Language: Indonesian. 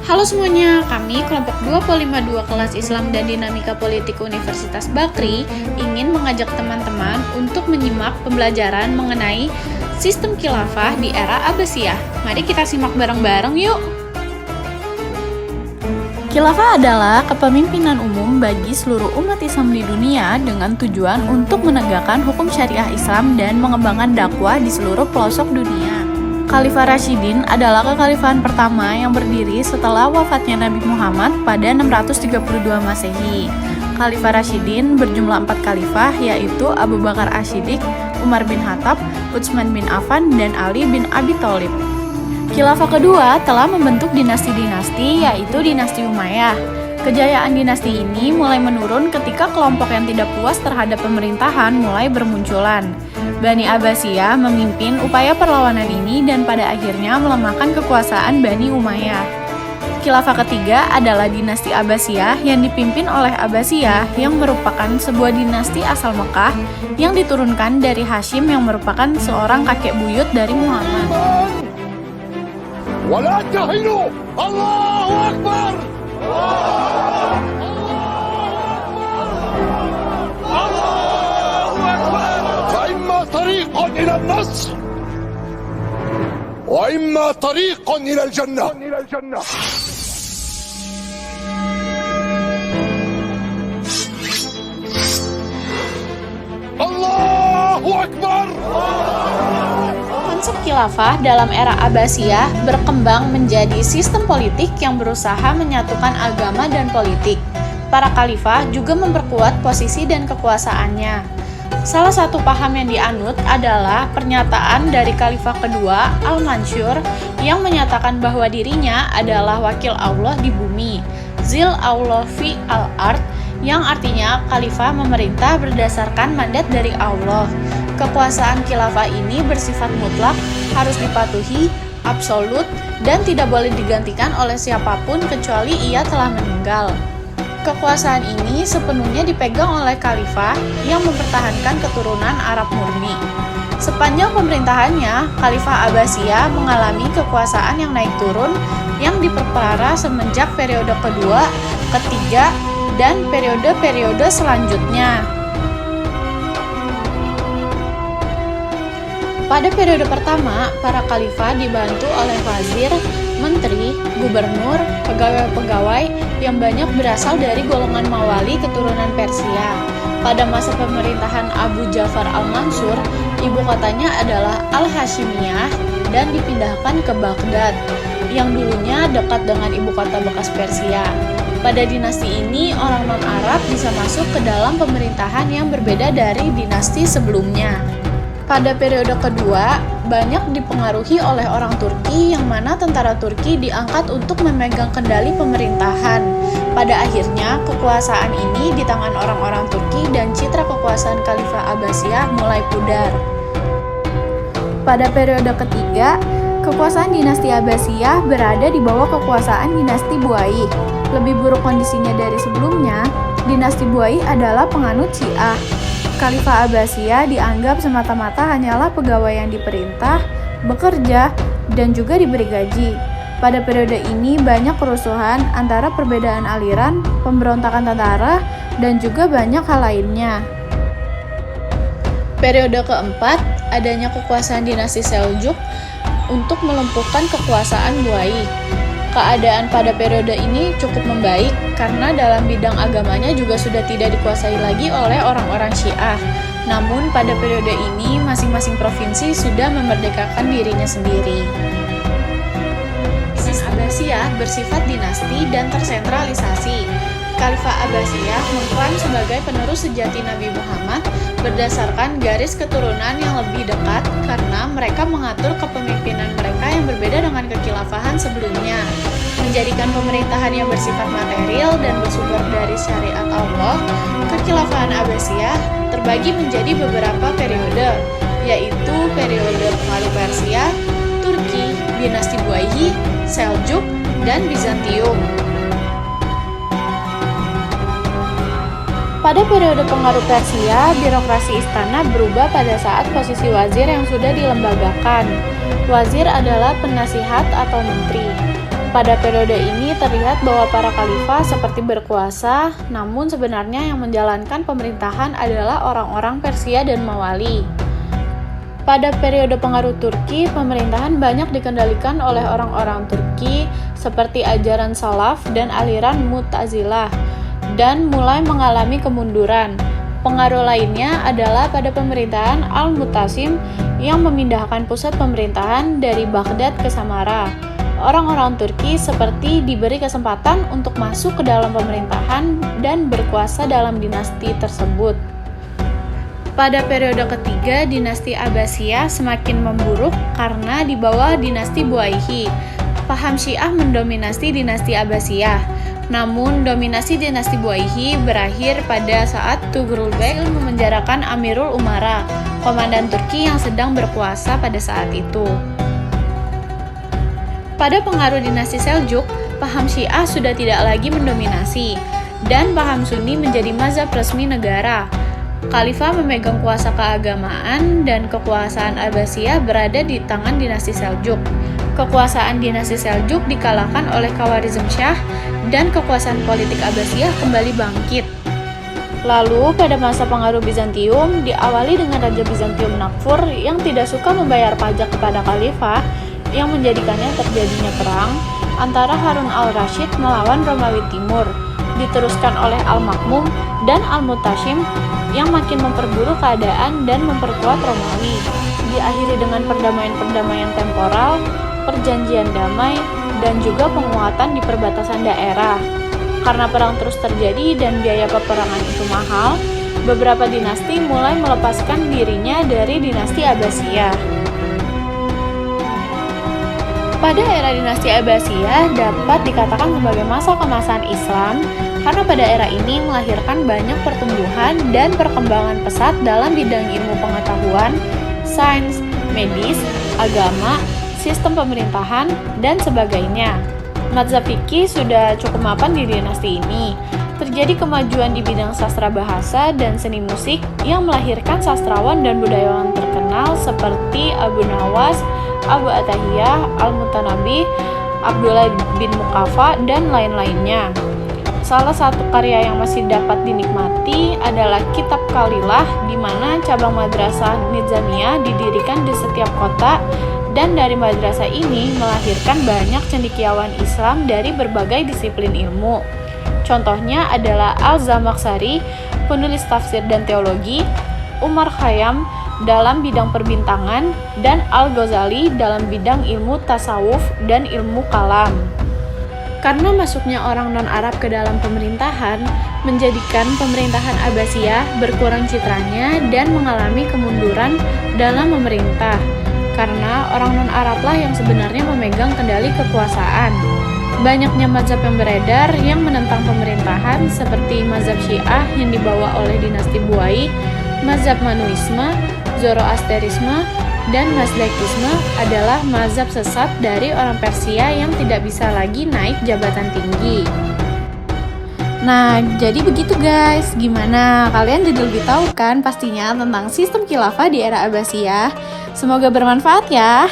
Halo semuanya, kami kelompok 252 kelas Islam dan Dinamika Politik Universitas Bakri ingin mengajak teman-teman untuk menyimak pembelajaran mengenai sistem khilafah di era Abbasiyah. Mari kita simak bareng-bareng yuk! Khilafah adalah kepemimpinan umum bagi seluruh umat Islam di dunia dengan tujuan untuk menegakkan hukum syariah Islam dan mengembangkan dakwah di seluruh pelosok dunia. Khalifah Rasyidin adalah kekhalifahan pertama yang berdiri setelah wafatnya Nabi Muhammad pada 632 Masehi. Khalifah Rasyidin berjumlah 4 khalifah, yaitu Abu Bakar Asy-Syiddiq, Umar bin Khattab, Utsman bin Affan, dan Ali bin Abi Thalib. Khilafah kedua telah membentuk dinasti-dinasti, yaitu dinasti Umayyah. Kejayaan dinasti ini mulai menurun ketika kelompok yang tidak puas terhadap pemerintahan mulai bermunculan. Bani Abbasiyah memimpin upaya perlawanan ini dan pada akhirnya melemahkan kekuasaan Bani Umayyah. Khilafah ketiga adalah dinasti Abbasiyah yang dipimpin oleh Abbasiyah yang merupakan sebuah dinasti asal Mekah yang diturunkan dari Hashim yang merupakan seorang kakek buyut dari Muhammad. ولا تهنوا الله أكبر فإما طريق إلى النصر وإما طريق إلى الجنة الله أكبر. Konsep khilafah dalam era Abbasiyah berkembang menjadi sistem politik yang berusaha menyatukan agama dan politik. Para khalifah juga memperkuat posisi dan kekuasaannya. Salah satu paham yang dianut adalah pernyataan dari khalifah kedua, Al-Mansur, yang menyatakan bahwa dirinya adalah wakil Allah di bumi, Zil Allah fi al-ard, yang artinya khalifah memerintah berdasarkan mandat dari Allah. Kekuasaan khilafah ini bersifat mutlak, harus dipatuhi, absolut, dan tidak boleh digantikan oleh siapapun kecuali ia telah meninggal. Kekuasaan ini sepenuhnya dipegang oleh khalifah yang mempertahankan keturunan Arab murni. Sepanjang pemerintahannya, Khalifah Abbasiyah mengalami kekuasaan yang naik turun yang diperparah semenjak periode kedua, ketiga, dan periode-periode selanjutnya. Pada periode pertama, para khalifah dibantu oleh wazir, menteri, gubernur, pegawai-pegawai yang banyak berasal dari golongan Mawali keturunan Persia. Pada masa pemerintahan Abu Ja'far Al-Mansur, ibu kotanya adalah Al-Hashimiyah dan dipindahkan ke Baghdad, yang dulunya dekat dengan ibu kota bekas Persia. Pada dinasti ini, orang non-Arab bisa masuk ke dalam pemerintahan yang berbeda dari dinasti sebelumnya. Pada periode kedua, banyak dipengaruhi oleh orang Turki yang mana tentara Turki diangkat untuk memegang kendali pemerintahan. Pada akhirnya, kekuasaan ini di tangan orang-orang Turki dan citra kekuasaan Khalifah Abbasiyah mulai pudar. Pada periode ketiga, kekuasaan dinasti Abbasiyah berada di bawah kekuasaan dinasti Buayyih. Lebih buruk kondisinya dari sebelumnya, dinasti Buayyih adalah penganut Syiah. Khalifah Abbasiyah dianggap semata-mata hanyalah pegawai yang diperintah, bekerja, dan juga diberi gaji. Pada periode ini banyak kerusuhan antara perbedaan aliran, pemberontakan tentara, dan juga banyak hal lainnya. Periode keempat, adanya kekuasaan dinasti Seljuk untuk melumpuhkan kekuasaan Buayyih. Keadaan pada periode ini cukup membaik karena dalam bidang agamanya juga sudah tidak dikuasai lagi oleh orang-orang Syiah. Namun pada periode ini masing-masing provinsi sudah memerdekakan dirinya sendiri. Sistem Abbasiyah bersifat dinasti dan tersentralisasi. Khalifah Abbasiyah mengklaim sebagai penerus sejati Nabi Muhammad berdasarkan garis keturunan yang lebih dekat karena mereka mengatur kepemimpinan mereka yang berbeda dengan kekhilafahan sebelumnya. Menjadikan pemerintahan yang bersifat material dan bersumber dari syariat Allah, kekhilafahan Abbasiyah terbagi menjadi beberapa periode, yaitu periode pengaruh Persia, Turki, dinasti Buayyih, Seljuk, dan Bizantium. Pada periode pengaruh Persia, birokrasi istana berubah pada saat posisi wazir yang sudah dilembagakan. Wazir adalah penasihat atau menteri. Pada periode ini terlihat bahwa para khalifah seperti berkuasa, namun sebenarnya yang menjalankan pemerintahan adalah orang-orang Persia dan Mawali. Pada periode pengaruh Turki, pemerintahan banyak dikendalikan oleh orang-orang Turki seperti ajaran Salaf dan aliran Mu'tazilah, dan mulai mengalami kemunduran. Pengaruh lainnya adalah pada pemerintahan Al-Mu'tasim yang memindahkan pusat pemerintahan dari Baghdad ke Samara. Orang-orang Turki seperti diberi kesempatan untuk masuk ke dalam pemerintahan dan berkuasa dalam dinasti tersebut. Pada periode ketiga, dinasti Abbasiyah semakin memburuk karena di bawah dinasti Buaihi. Paham Syiah mendominasi dinasti Abbasiyah. Namun, dominasi dinasti Buaihi berakhir pada saat Tughulbek memenjarakan Amirul Umara, komandan Turki yang sedang berkuasa pada saat itu. Pada pengaruh dinasti Seljuk, paham Syiah sudah tidak lagi mendominasi, dan paham Sunni menjadi mazhab resmi negara. Khalifah memegang kuasa keagamaan dan kekuasaan Abbasiyah berada di tangan dinasti Seljuk. Kekuasaan dinasti Seljuk dikalahkan oleh Khawarizm Shah dan kekuasaan politik Abbasiyah kembali bangkit. Lalu pada masa pengaruh Bizantium diawali dengan Raja Bizantium Nakfur yang tidak suka membayar pajak kepada Khalifah, yang menjadikannya terjadinya perang antara Harun al-Rashid melawan Romawi Timur, diteruskan oleh Al-Makmum dan Al-Mutasim yang makin memperburuk keadaan dan memperkuat Romawi. Diakhiri dengan perdamaian-perdamaian temporal, perjanjian damai, dan juga penguatan di perbatasan daerah. Karena perang terus terjadi dan biaya peperangan itu mahal, beberapa dinasti mulai melepaskan dirinya dari dinasti Abbasiyah. Pada era dinasti Abbasiyah dapat dikatakan sebagai masa kemasan Islam karena pada era ini melahirkan banyak pertumbuhan dan perkembangan pesat dalam bidang ilmu pengetahuan, sains, medis, agama, sistem pemerintahan, dan sebagainya. Mazhab fikih sudah cukup mapan di dinasti ini. Terjadi kemajuan di bidang sastra bahasa dan seni musik yang melahirkan sastrawan dan budayawan terkenal seperti Abu Nawas, Abu Atahiyah, Al-Mutanabi, Abdullah bin Muqaffa, dan lain-lainnya. Salah satu karya yang masih dapat dinikmati adalah Kitab Kalilah, di mana cabang madrasah Nizamiyah didirikan di setiap kota, dan dari madrasah ini melahirkan banyak cendekiawan Islam dari berbagai disiplin ilmu. Contohnya adalah Al-Zamakhsyari, penulis tafsir dan teologi, Umar Khayyam dalam bidang perbintangan, dan Al-Ghazali dalam bidang ilmu tasawuf dan ilmu kalam. Karena masuknya orang non-Arab ke dalam pemerintahan, menjadikan pemerintahan Abbasiyah berkurang citranya dan mengalami kemunduran dalam memerintah. Karena orang non-Arablah yang sebenarnya memegang kendali kekuasaan. Banyaknya mazhab yang beredar yang menentang pemerintahan seperti mazhab Syiah yang dibawa oleh dinasti Buai, mazhab Manuisme, Zoroasterisme, dan Mazdakisme adalah mazhab sesat dari orang Persia yang tidak bisa lagi naik jabatan tinggi. Nah, jadi begitu guys. Gimana? Kalian jadi lebih tahu kan pastinya tentang sistem khilafah di era Abbasiyah? Semoga bermanfaat ya.